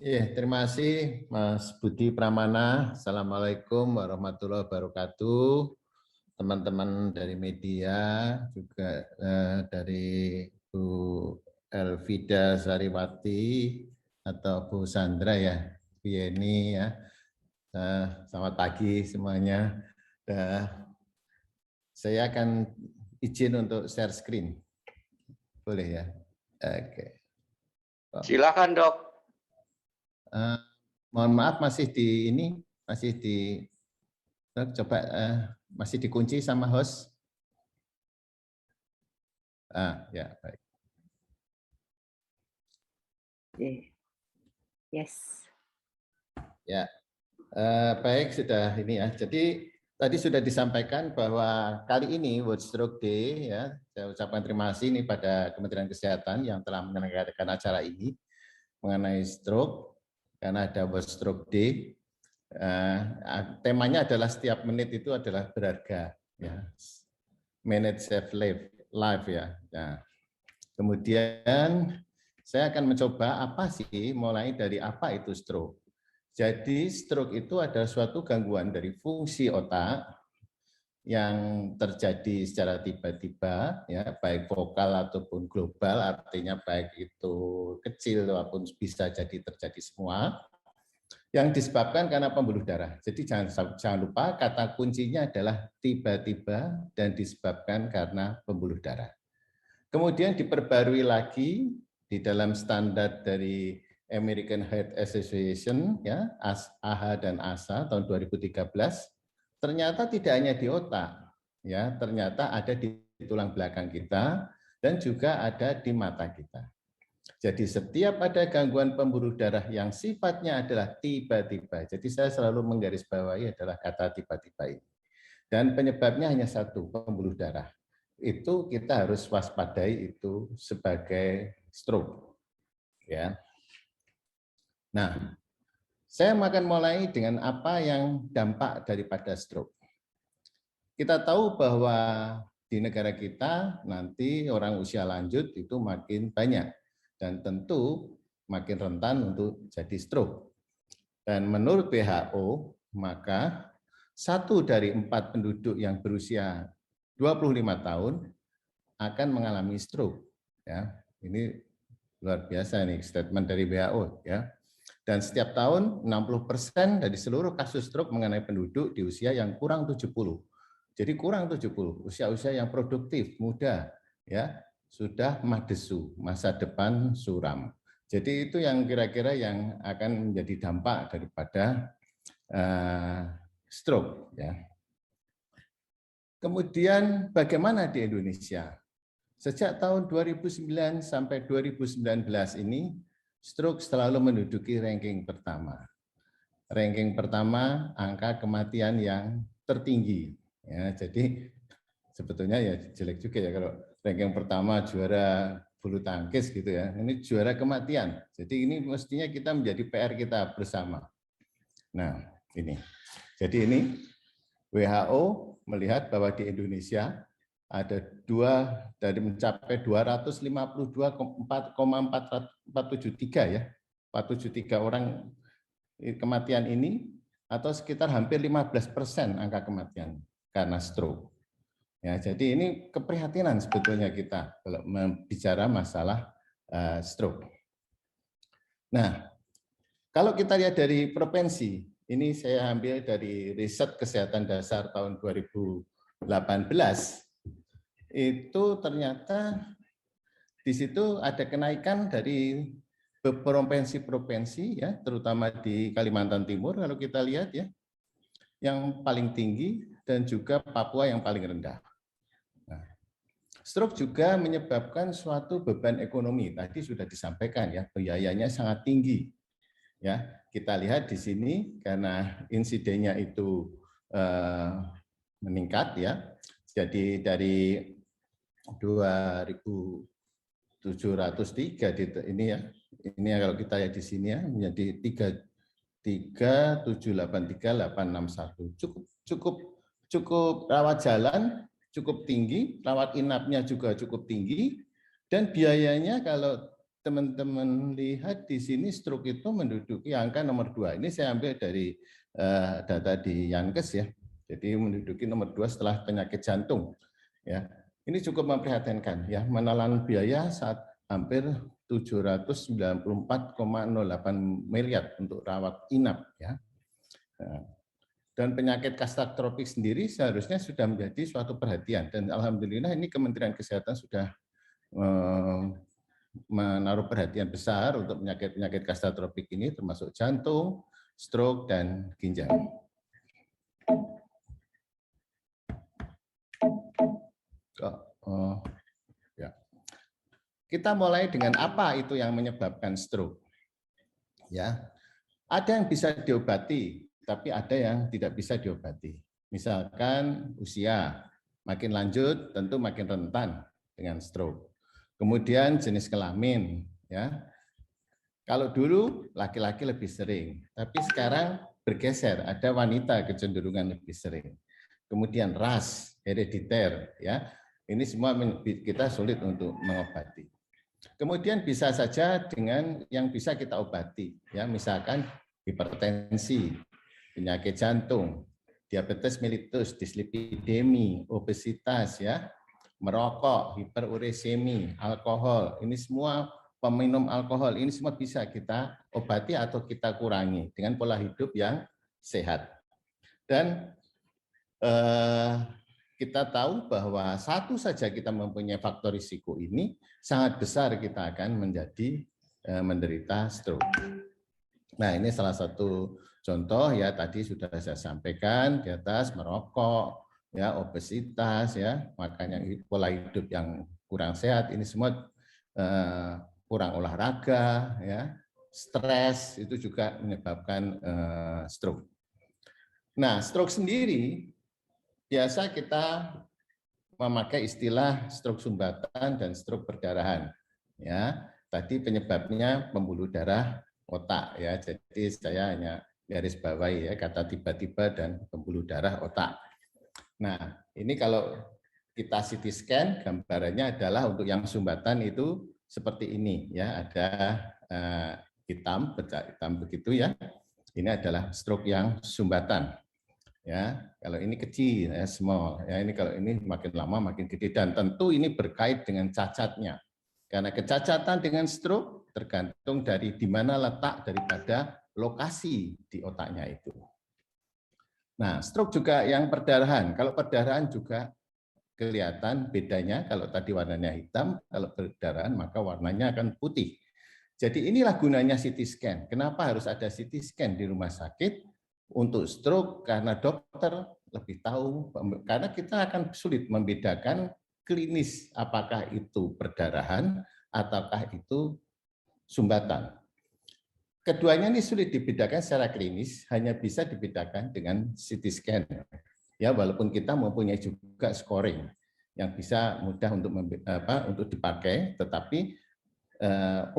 Iya, terima kasih Mas Budi Pramana. Assalamualaikum warahmatullahi wabarakatuh. Teman-teman dari media, juga dari Bu Elvida Sariwati atau Bu Sandra ya, Bu Yeni ya. Selamat pagi semuanya. Saya akan izin untuk share screen. Boleh ya? Oke. Silakan, Dok. Mohon maaf masih di ini, masih di coba masih dikunci sama host. Ya, baik. Yes. Ya, baik sudah ini ya. Jadi tadi sudah disampaikan bahwa kali ini World Stroke Day ya. Saya ucapkan terima kasih ini pada Kementerian Kesehatan yang telah menyelenggarakan acara ini mengenai stroke karena ada World Stroke Day. Temanya adalah setiap menit itu adalah berharga ya. Minute save life ya. Nah, kemudian saya akan mencoba apa sih mulai dari apa itu stroke. Jadi stroke itu adalah suatu gangguan dari fungsi otak yang terjadi secara tiba-tiba, ya baik vokal ataupun global, artinya baik itu kecil ataupun bisa jadi terjadi semua, yang disebabkan karena pembuluh darah. Jadi jangan lupa kata kuncinya adalah tiba-tiba dan disebabkan karena pembuluh darah. Kemudian diperbarui lagi di dalam standar dari American Heart Association, ya AHA dan ASA tahun 2013. Ternyata tidak hanya di otak, ya ternyata ada di tulang belakang kita dan juga ada di mata kita. Jadi setiap ada gangguan pembuluh darah yang sifatnya adalah tiba-tiba. Jadi saya selalu menggarisbawahi adalah kata tiba-tiba ini. Dan penyebabnya hanya satu, pembuluh darah. Itu kita harus waspadai itu sebagai stroke. Ya. Nah, saya akan mulai dengan apa yang dampak daripada stroke. Kita tahu bahwa di negara kita nanti orang usia lanjut itu makin banyak dan tentu makin rentan untuk jadi stroke. Dan menurut WHO, maka 1 dari 4 penduduk yang berusia 25 tahun akan mengalami stroke. Ya, ini luar biasa nih statement dari WHO ya. Dan setiap tahun 60% dari seluruh kasus stroke mengenai penduduk di usia yang kurang 70. Jadi kurang 70, usia-usia yang produktif, muda, ya sudah madesu, masa depan suram. Jadi itu yang kira-kira yang akan menjadi dampak daripada stroke. Ya. Kemudian bagaimana di Indonesia? Sejak tahun 2009 sampai 2019 ini, stroke selalu menduduki ranking pertama. Ranking pertama angka kematian yang tertinggi. Ya, jadi sebetulnya ya jelek juga ya kalau ranking pertama juara bulu tangkis gitu ya. Ini juara kematian. Jadi ini mestinya kita menjadi PR kita bersama. Nah, ini. Jadi ini WHO melihat bahwa di Indonesia ada dari mencapai 252,473 ya, 473 orang kematian ini atau sekitar hampir 15% angka kematian karena stroke. Ya, jadi ini keprihatinan sebetulnya kita kalau bicara masalah stroke. Nah, kalau kita lihat dari provinsi, ini saya ambil dari riset kesehatan dasar tahun 2018. Itu ternyata di situ ada kenaikan dari provinsi-provinsi ya, terutama di Kalimantan Timur kalau kita lihat ya, yang paling tinggi dan juga Papua yang paling rendah. Nah, stroke juga menyebabkan suatu beban ekonomi. Tadi sudah disampaikan ya, biayanya sangat tinggi. Ya, kita lihat di sini karena insidennya itu meningkat ya. Jadi dari 2.703 ini ya. Ini kalau kita lihat di sini ya menjadi 3.783.861. Cukup rawat jalan cukup tinggi, rawat inapnya juga cukup tinggi dan biayanya kalau teman-teman lihat di sini stroke itu menduduki angka nomor 2. Ini saya ambil dari data di Yankes ya. Jadi menduduki nomor 2 setelah penyakit jantung. Ya, ini cukup memprihatinkan ya, menelan biaya saat hampir 794,08 miliar untuk rawat inap ya. Dan penyakit kasta tropik sendiri seharusnya sudah menjadi suatu perhatian, dan alhamdulillah ini Kementerian Kesehatan sudah menaruh perhatian besar untuk penyakit-penyakit kasta tropik ini, termasuk jantung, stroke, dan ginjal. Ya. Kita mulai dengan apa itu yang menyebabkan stroke. Ya, ada yang bisa diobati, tapi ada yang tidak bisa diobati. Misalkan usia, makin lanjut tentu makin rentan dengan stroke. Kemudian jenis kelamin, ya. Kalau dulu laki-laki lebih sering, tapi sekarang bergeser, ada wanita kecenderungan lebih sering. Kemudian ras, herediter, ya. Ini semua kita sulit untuk mengobati. Kemudian bisa saja dengan yang bisa kita obati, ya, misalkan hipertensi, penyakit jantung, diabetes mellitus, dislipidemi, obesitas, ya, merokok, hiperuremia, alkohol, ini semua peminum alkohol, ini semua bisa kita obati atau kita kurangi dengan pola hidup yang sehat. Dan kita tahu bahwa satu saja kita mempunyai faktor risiko ini, sangat besar kita akan menjadi menderita stroke. Nah, ini salah satu contoh ya, tadi sudah saya sampaikan di atas, merokok, ya, obesitas, ya, makanya pola hidup yang kurang sehat, ini semua kurang olahraga, ya, stres itu juga menyebabkan stroke. Nah, stroke sendiri biasa kita memakai istilah stroke sumbatan dan stroke perdarahan. Ya, tadi penyebabnya pembuluh darah otak, ya. Jadi saya hanya garis bawahi ya kata tiba-tiba dan pembuluh darah otak. Nah, ini kalau kita CT scan gambarannya adalah untuk yang sumbatan itu seperti ini ya, ada hitam begitu ya. Ini adalah stroke yang sumbatan. Ya, kalau ini kecil ya, small, ya, ini kalau ini makin lama makin gede, dan tentu ini berkait dengan cacatnya. Karena kecacatan dengan stroke tergantung dari di mana letak daripada lokasi di otaknya itu. Nah, stroke juga yang perdarahan. Kalau perdarahan juga kelihatan bedanya, kalau tadi warnanya hitam, kalau perdarahan maka warnanya akan putih. Jadi inilah gunanya CT scan. Kenapa harus ada CT scan di rumah sakit? Untuk stroke, karena dokter lebih tahu, karena kita akan sulit membedakan klinis apakah itu perdarahan ataukah itu sumbatan. Keduanya ini sulit dibedakan secara klinis, hanya bisa dibedakan dengan CT scan. Ya, walaupun kita mempunyai juga scoring yang bisa mudah untuk dipakai, tetapi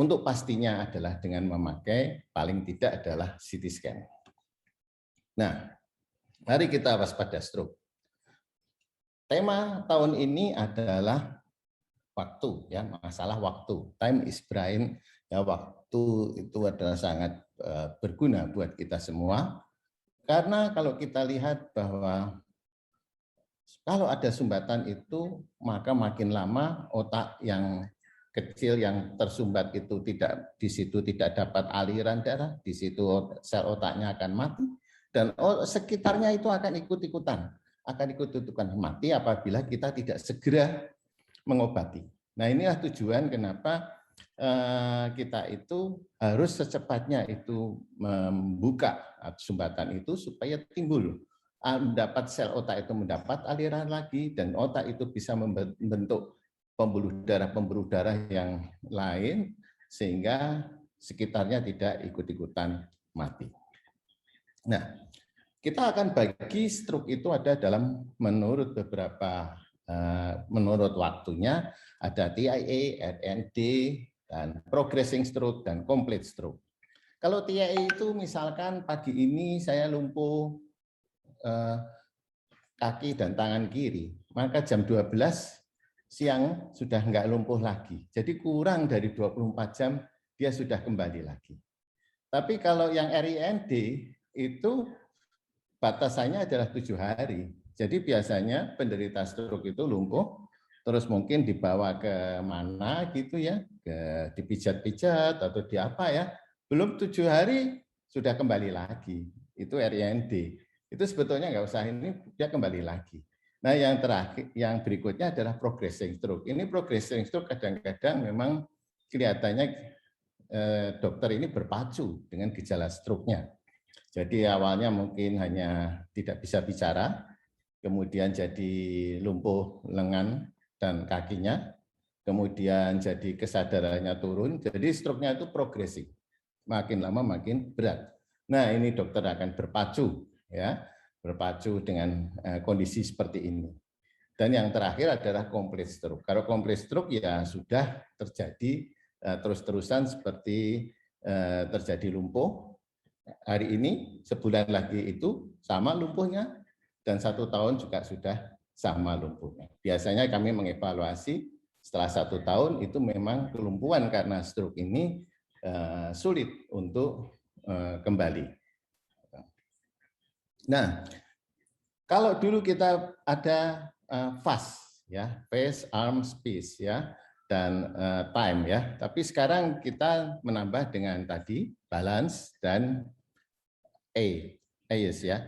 untuk pastinya adalah dengan memakai paling tidak adalah CT scan. Nah, mari kita waspada stroke. Tema tahun ini adalah waktu, ya, masalah waktu. Time is brain, ya, waktu itu adalah sangat berguna buat kita semua. Karena kalau kita lihat bahwa kalau ada sumbatan itu, maka makin lama otak yang kecil yang tersumbat itu di situ tidak dapat aliran darah, di situ sel otaknya akan mati. Dan sekitarnya itu akan ikut-ikutan mati apabila kita tidak segera mengobati. Nah, inilah tujuan kenapa kita itu harus secepatnya itu membuka sumbatan itu supaya timbul, mendapat sel otak itu mendapat aliran lagi, dan otak itu bisa membentuk pembuluh darah yang lain sehingga sekitarnya tidak ikut-ikutan mati. Nah, kita akan bagi stroke itu ada dalam menurut waktunya, ada TIA, RND, dan progressing stroke dan complete stroke. Kalau TIA itu misalkan pagi ini saya lumpuh kaki dan tangan kiri, maka jam 12 siang sudah nggak lumpuh lagi. Jadi kurang dari 24 jam dia sudah kembali lagi. Tapi kalau yang RIND itu batasannya adalah 7 hari. Jadi biasanya penderita stroke itu lumpuh, terus mungkin dibawa ke mana gitu ya, dipijat-pijat atau di apa ya, belum 7 hari sudah kembali lagi. Itu RIND. Itu sebetulnya nggak usah ini, dia kembali lagi. Nah yang terakhir, yang berikutnya adalah progressing stroke. Ini progressing stroke kadang-kadang memang kelihatannya dokter ini berpacu dengan gejala stroke-nya. Jadi awalnya mungkin hanya tidak bisa bicara, kemudian jadi lumpuh lengan dan kakinya, kemudian jadi kesadarannya turun, jadi stroke-nya itu progresif, makin lama makin berat. Nah ini dokter akan berpacu, ya, berpacu dengan kondisi seperti ini. Dan yang terakhir adalah complete stroke. Kalau complete stroke ya sudah terjadi terus-terusan seperti terjadi lumpuh. Hari ini, sebulan lagi itu sama lumpuhnya, dan 1 tahun juga sudah sama lumpuhnya. Biasanya kami mengevaluasi setelah 1 tahun itu memang kelumpuhan karena stroke ini sulit untuk kembali. Nah, kalau dulu kita ada FAST, ya, face, arm, space, ya, dan time, ya. Tapi sekarang kita menambah dengan tadi balance dan ACE, ya.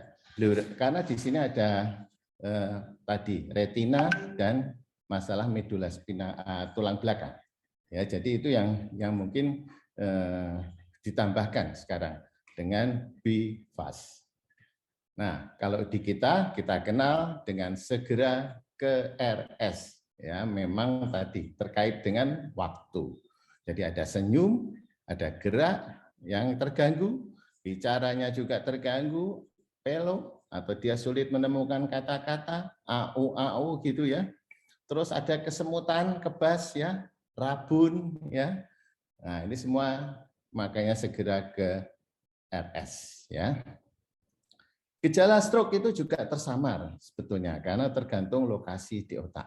Karena di sini ada tadi retina dan masalah medula spina tulang belakang. Ya, jadi itu yang mungkin ditambahkan sekarang dengan BFAST. Nah, kalau di kita kenal dengan segera ke RS, ya, memang tadi terkait dengan waktu. Jadi ada senyum, ada gerak yang terganggu, bicaranya juga terganggu, pelo atau dia sulit menemukan kata-kata, au gitu ya. Terus ada kesemutan, kebas ya, rabun ya. Nah, ini semua makanya segera ke RS ya. Gejala stroke itu juga tersamar sebetulnya karena tergantung lokasi di otak.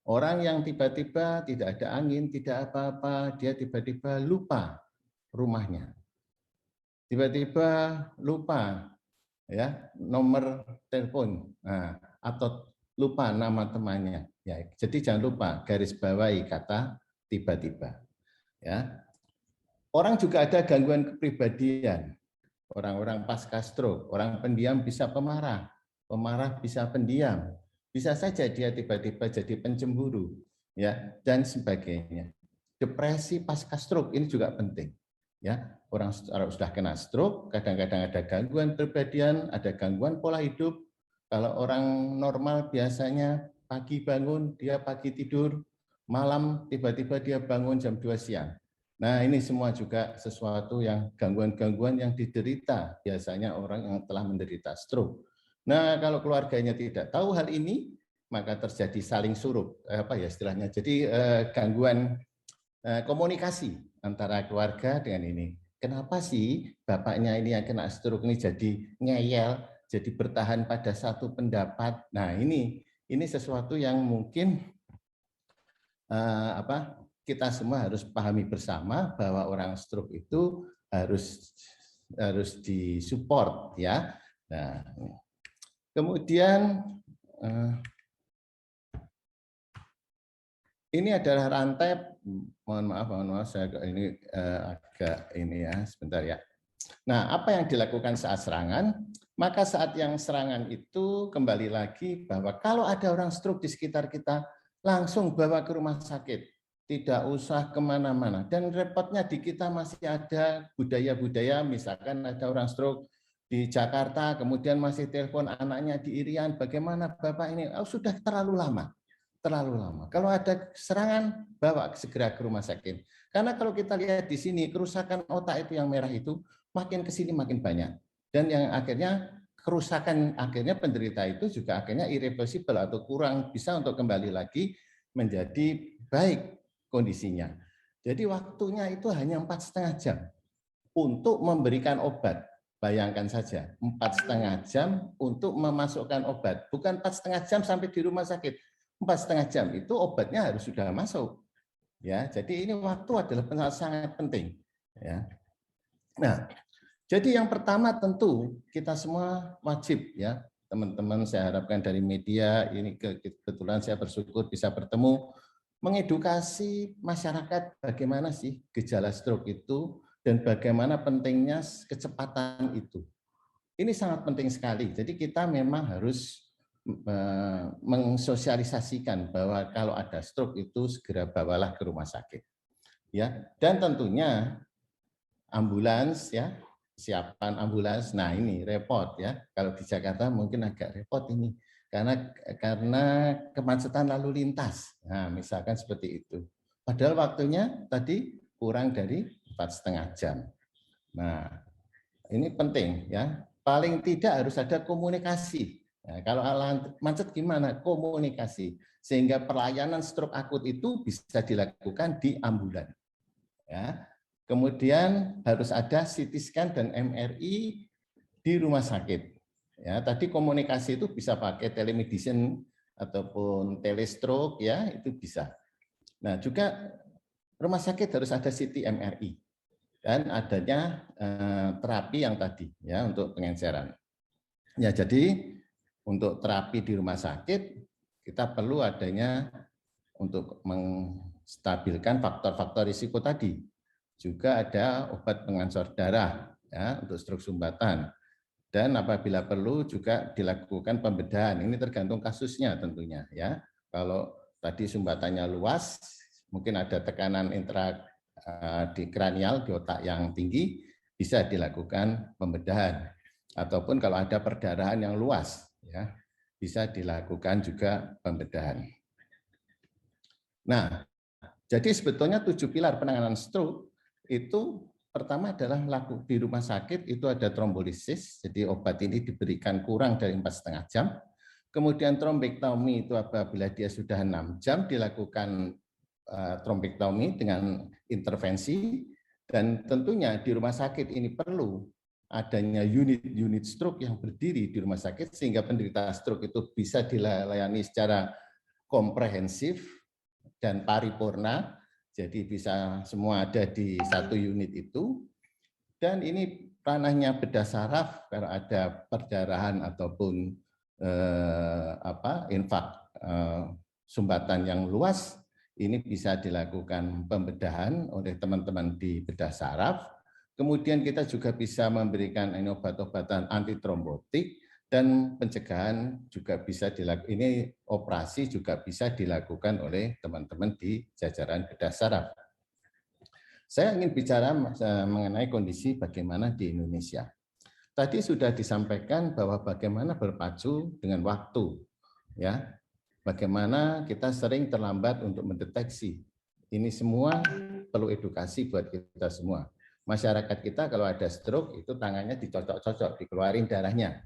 Orang yang tiba-tiba tidak ada angin, tidak apa-apa, dia tiba-tiba lupa rumahnya. Tiba-tiba lupa ya nomor telepon, nah, atau lupa nama temannya. Ya, jadi jangan lupa garis bawahi kata tiba-tiba. Ya. Orang juga ada gangguan kepribadian. Orang-orang pasca stroke, orang pendiam bisa pemarah, pemarah bisa pendiam, bisa saja dia tiba-tiba jadi pencemburu, ya, dan sebagainya. Depresi pasca stroke ini juga penting, ya. Orang sudah kena stroke, kadang-kadang ada gangguan kepribadian, ada gangguan pola hidup. Kalau orang normal biasanya pagi bangun, dia pagi tidur, malam tiba-tiba dia bangun jam 2 siang. Nah, ini semua juga sesuatu yang gangguan-gangguan yang diderita biasanya orang yang telah menderita stroke. Nah, kalau keluarganya tidak tahu hal ini, maka terjadi saling surup, apa ya istilahnya. Jadi gangguan komunikasi antara keluarga dengan ini. Kenapa sih bapaknya ini yang kena stroke ini jadi ngeyel, jadi bertahan pada satu pendapat. Nah, ini sesuatu yang mungkin kita semua harus pahami bersama bahwa orang stroke itu harus disupport ya. Nah, kemudian ini adalah rantai, mohon maaf saya ini agak ini ya sebentar ya. Nah, apa yang dilakukan saat serangan? Maka saat yang serangan itu kembali lagi bahwa kalau ada orang stroke di sekitar kita, langsung bawa ke rumah sakit. Tidak usah kemana-mana. Dan repotnya di kita masih ada budaya-budaya, misalkan ada orang stroke di Jakarta, kemudian masih telepon anaknya di Irian, bagaimana Bapak ini? Oh, sudah terlalu lama. Terlalu lama. Kalau ada serangan, bawa segera ke rumah sakit. Karena kalau kita lihat di sini, kerusakan otak itu yang merah itu, makin ke sini makin banyak. Dan yang akhirnya kerusakan, akhirnya penderita itu juga akhirnya irreversible atau kurang bisa untuk kembali lagi menjadi baik kondisinya. Jadi waktunya itu hanya 4,5 jam untuk memberikan obat. Bayangkan saja, 4,5 jam untuk memasukkan obat. Bukan 4,5 jam sampai di rumah sakit. 4,5 jam itu obatnya harus sudah masuk. Ya, jadi ini waktu adalah sangat penting. Ya. Nah, jadi yang pertama tentu kita semua wajib ya, teman-teman saya harapkan dari media ini kebetulan saya bersyukur bisa bertemu, mengedukasi masyarakat bagaimana sih gejala stroke itu dan bagaimana pentingnya kecepatan itu. Ini sangat penting sekali. Jadi kita memang harus mensosialisasikan bahwa kalau ada stroke itu segera bawalah ke rumah sakit. Ya, dan tentunya ambulans ya, siapan ambulans. Nah, ini repot ya. Kalau di Jakarta mungkin agak repot ini karena kemacetan lalu lintas. Nah, misalkan seperti itu. Padahal waktunya tadi kurang dari 4,5 jam. Nah, ini penting ya. Paling tidak harus ada komunikasi. Nah, kalau macet gimana? Komunikasi. Sehingga pelayanan stroke akut itu bisa dilakukan di ambulan. Ya. Kemudian harus ada CT scan dan MRI di rumah sakit. Ya, tadi komunikasi itu bisa pakai telemedicine ataupun telestroke ya, itu bisa. Nah, juga rumah sakit harus ada CT MRI dan adanya terapi yang tadi ya untuk pengenceran. Ya, jadi untuk terapi di rumah sakit kita perlu adanya untuk menstabilkan faktor-faktor risiko tadi. Juga ada obat pengansur darah ya untuk stroke sumbatan. Dan apabila perlu juga dilakukan pembedahan. Ini tergantung kasusnya tentunya ya. Kalau tadi sumbatannya luas, mungkin ada tekanan di kranial di otak yang tinggi, bisa dilakukan pembedahan. Ataupun kalau ada perdarahan yang luas, ya bisa dilakukan juga pembedahan. Nah, jadi sebetulnya 7 pilar penanganan stroke itu pertama adalah di rumah sakit itu ada trombolisis, jadi obat ini diberikan kurang dari 4,5 jam. Kemudian trombektomi itu apabila dia sudah 6 jam dilakukan trombektomi dengan intervensi, dan tentunya di rumah sakit ini perlu adanya unit-unit stroke yang berdiri di rumah sakit sehingga penderita stroke itu bisa dilayani secara komprehensif dan paripurna, jadi bisa semua ada di satu unit itu. Dan ini ranahnya bedah saraf kalau ada perdarahan ataupun infak sumbatan yang luas, ini bisa dilakukan pembedahan oleh teman-teman di bedah saraf. Kemudian kita juga bisa memberikan obat-obatan antitrombotik dan pencegahan juga bisa dilakukan. Ini operasi juga bisa dilakukan oleh teman-teman di jajaran bedah saraf. Saya ingin bicara mengenai kondisi bagaimana di Indonesia. Tadi sudah disampaikan bahwa bagaimana berpacu dengan waktu, ya. Bagaimana kita sering terlambat untuk mendeteksi. Ini semua perlu edukasi buat kita semua. Masyarakat kita kalau ada stroke itu tangannya dicocok-cocok, dikeluarin darahnya.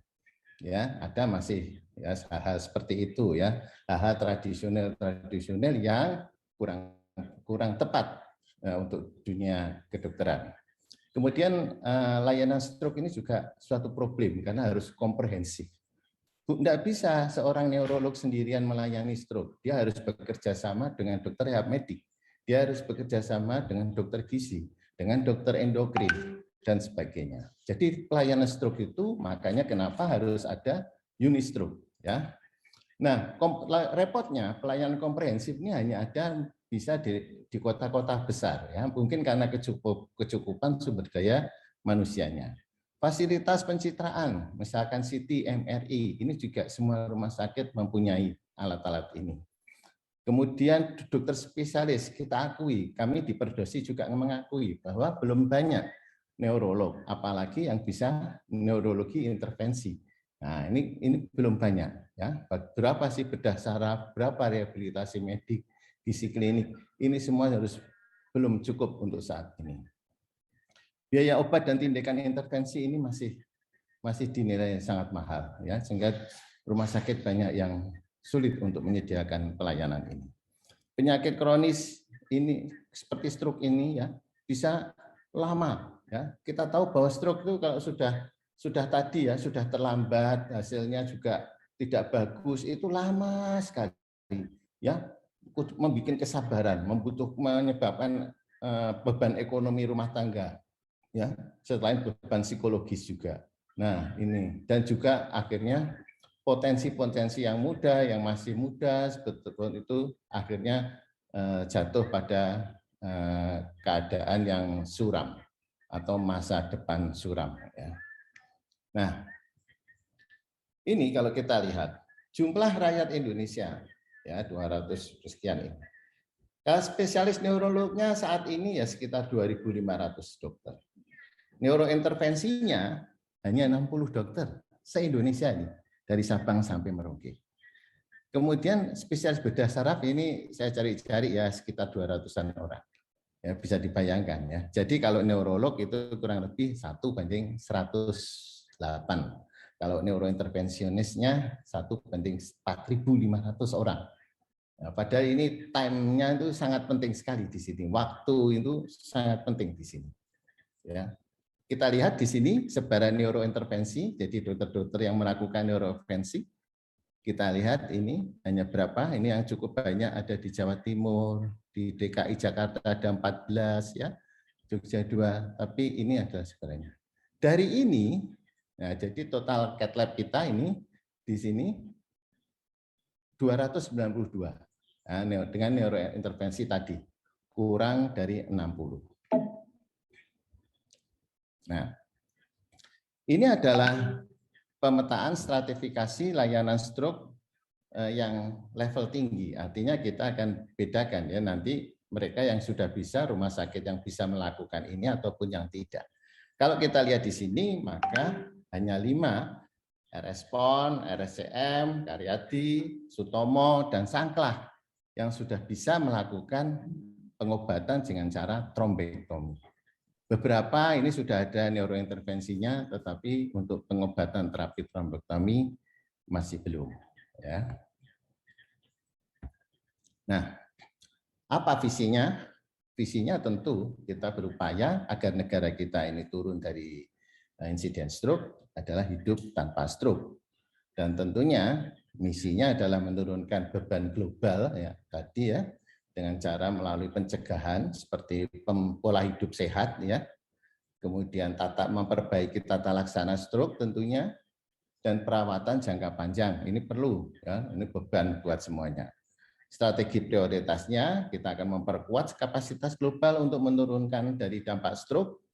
Ya, ada masih ya hal-hal seperti itu ya. Hal-hal tradisional yang kurang tepat untuk dunia kedokteran. Kemudian layanan stroke ini juga suatu problem karena harus komprehensif. Tidak bisa seorang neurolog sendirian melayani stroke. Dia harus bekerja sama dengan dokter rehab medik. Dia harus bekerja sama dengan dokter gizi, dengan dokter endokrin, dan sebagainya. Jadi pelayanan stroke itu makanya kenapa harus ada unit stroke. Ya. Nah, repotnya pelayanan komprehensif ini hanya ada bisa di kota-kota besar. Ya. Mungkin karena kecukupan sumber daya manusianya. Fasilitas pencitraan, misalkan CT, MRI, ini juga semua rumah sakit mempunyai alat-alat ini. Kemudian dokter spesialis, kita akui, kami di Perdosi juga mengakui bahwa belum banyak neurolog, apalagi yang bisa neurologi intervensi. Nah, ini belum banyak ya. Berapa sih bedah saraf, berapa rehabilitasi medik, gizi klinik, ini semua harus belum cukup untuk saat ini. Biaya obat dan tindakan intervensi ini masih dinilai sangat mahal ya, sehingga rumah sakit banyak yang sulit untuk menyediakan pelayanan ini. Penyakit kronis ini seperti stroke ini ya bisa lama ya. Kita tahu bahwa stroke itu kalau sudah tadi ya sudah terlambat, hasilnya juga tidak bagus, itu lama sekali. ya membuat kesabaran, menyebabkan beban ekonomi rumah tangga, ya, selain beban psikologis juga. Nah, ini dan juga akhirnya potensi-potensi yang muda, yang masih muda sebetulnya itu akhirnya jatuh pada keadaan yang suram atau masa depan suram. Ya. Nah, ini kalau kita lihat jumlah rakyat Indonesia ya 200 sekian ini. Kalau spesialis neurolognya saat ini ya sekitar 2.500 dokter. Neurointervensinya hanya 60 dokter se-Indonesia ini dari Sabang sampai Merauke. Kemudian spesialis bedah saraf ini saya cari-cari ya sekitar 200-an orang. Ya, bisa dibayangkan ya. Jadi kalau neurolog itu kurang lebih 1:108. Kalau neurointervensionisnya 1:4.500 orang. Nah, padahal ini time-nya itu sangat penting sekali di sini. Waktu itu sangat penting di sini. Ya. Kita lihat di sini sebaran neurointervensi, jadi dokter-dokter yang melakukan neurointervensi. Kita lihat ini hanya berapa, ini yang cukup banyak ada di Jawa Timur, di DKI Jakarta ada 14, ya, Jogja 2, tapi ini adalah sebenarnya. Dari ini, nah, jadi total cath lab kita ini di sini 292, nah, dengan neurointervensi tadi, kurang dari 60. Nah, ini adalah pemetaan stratifikasi layanan stroke yang level tinggi. Artinya kita akan bedakan ya nanti mereka yang sudah bisa, rumah sakit yang bisa melakukan ini ataupun yang tidak. Kalau kita lihat di sini maka hanya 5, RSPON, RSCM, Karyadi, Sutomo, dan Sangklah yang sudah bisa melakukan pengobatan dengan cara trombektomi. Beberapa ini sudah ada neurointervensinya, tetapi untuk pengobatan terapi trombektomi masih belum. Ya. Nah, apa visinya? Visinya tentu kita berupaya agar negara kita ini turun dari insiden stroke adalah hidup tanpa stroke. Dan tentunya misinya adalah menurunkan beban global ya tadi ya dengan cara melalui pencegahan seperti pola hidup sehat ya. Kemudian memperbaiki tata laksana stroke tentunya, dan perawatan jangka panjang. Ini perlu, ya, ini beban buat semuanya. Strategi prioritasnya, kita akan memperkuat kapasitas global untuk menurunkan dari dampak stroke,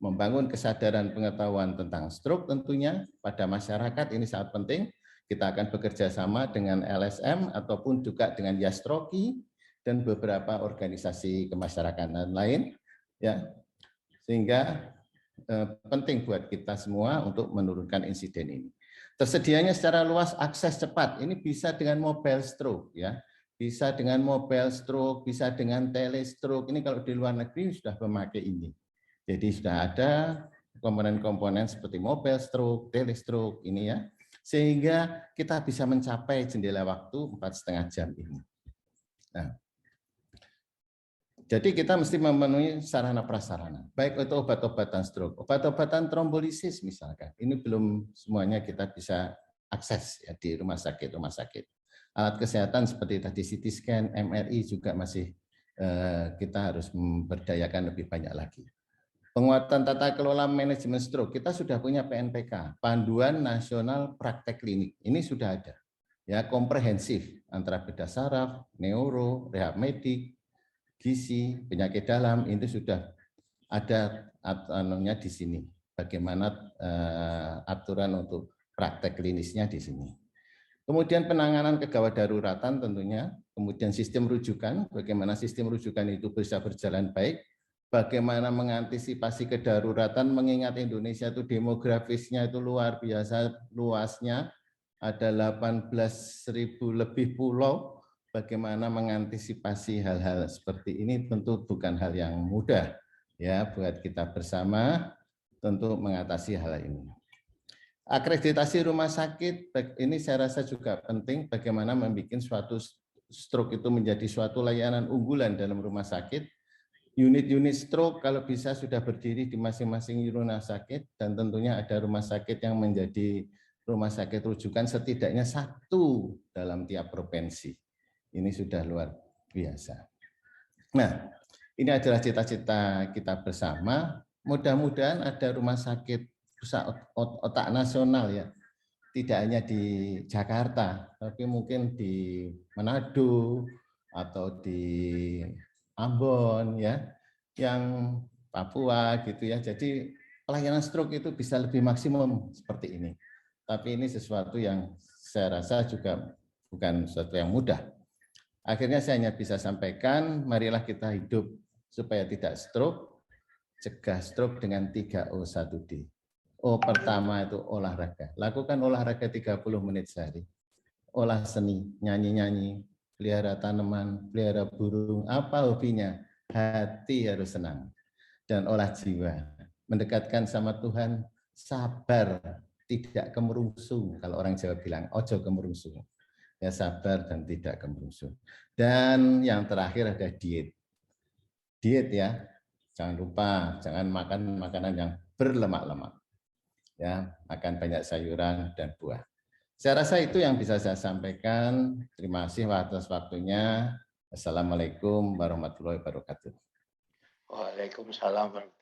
membangun kesadaran pengetahuan tentang stroke tentunya pada masyarakat, ini sangat penting. Kita akan bekerja sama dengan LSM ataupun juga dengan Yastroki dan beberapa organisasi kemasyarakatan lain, ya. Sehingga penting buat kita semua untuk menurunkan insiden ini. Tersedianya secara luas akses cepat, ini bisa dengan mobile stroke ya, bisa dengan mobile stroke, bisa dengan telestroke. Ini kalau di luar negeri sudah memakai ini. Jadi sudah ada komponen-komponen seperti mobile stroke, telestroke ini ya, sehingga kita bisa mencapai jendela waktu 4,5 jam ini. Nah, jadi kita mesti memenuhi sarana prasarana, baik itu obat-obatan stroke, obat-obatan trombolisis misalkan. Ini belum semuanya kita bisa akses ya di rumah sakit. Alat kesehatan seperti tadi CT scan, MRI juga masih kita harus memberdayakan lebih banyak lagi. Penguatan tata kelola manajemen stroke, kita sudah punya PNPK, Panduan Nasional Praktek Klinik. Ini sudah ada. Ya, komprehensif antara bedah saraf, neuro, rehab medik, gizi, penyakit dalam, itu sudah ada aturannya di sini. Bagaimana aturan untuk praktek klinisnya di sini. Kemudian penanganan kegawat daruratan tentunya, kemudian sistem rujukan, bagaimana sistem rujukan itu bisa berjalan baik, bagaimana mengantisipasi kedaruratan, mengingat Indonesia itu demografisnya itu luar biasa luasnya, ada 18.000 lebih pulau. Bagaimana mengantisipasi hal-hal seperti ini tentu bukan hal yang mudah ya buat kita bersama tentu mengatasi hal ini. Akreditasi rumah sakit ini saya rasa juga penting, bagaimana membuat suatu stroke itu menjadi suatu layanan unggulan dalam rumah sakit. Unit-unit stroke kalau bisa sudah berdiri di masing-masing rumah sakit, dan tentunya ada rumah sakit yang menjadi rumah sakit rujukan setidaknya 1 dalam tiap provinsi. Ini sudah luar biasa. Nah, ini adalah cita-cita kita bersama. Mudah-mudahan ada rumah sakit pusat otak nasional ya. Tidak hanya di Jakarta, tapi mungkin di Manado atau di Ambon ya, yang Papua gitu ya. Jadi pelayanan stroke itu bisa lebih maksimum seperti ini. Tapi ini sesuatu yang saya rasa juga bukan sesuatu yang mudah. Akhirnya saya hanya bisa sampaikan, marilah kita hidup supaya tidak stroke, cegah stroke dengan 3O1D. O pertama itu olahraga. Lakukan olahraga 30 menit sehari. Olah seni, nyanyi-nyanyi, pelihara tanaman, pelihara burung, apa hobinya? Hati harus senang. Dan olah jiwa. Mendekatkan sama Tuhan, sabar, tidak kemerungsung. Kalau orang Jawa bilang, ojo kemerungsung. Ya sabar dan tidak kemerungsung. Dan yang terakhir ada diet. Diet ya, jangan lupa, jangan makan makanan yang berlemak-lemak. Ya, makan banyak sayuran dan buah. Saya rasa itu yang bisa saya sampaikan. Terima kasih atas waktunya. Assalamualaikum warahmatullahi wabarakatuh. Waalaikumsalam.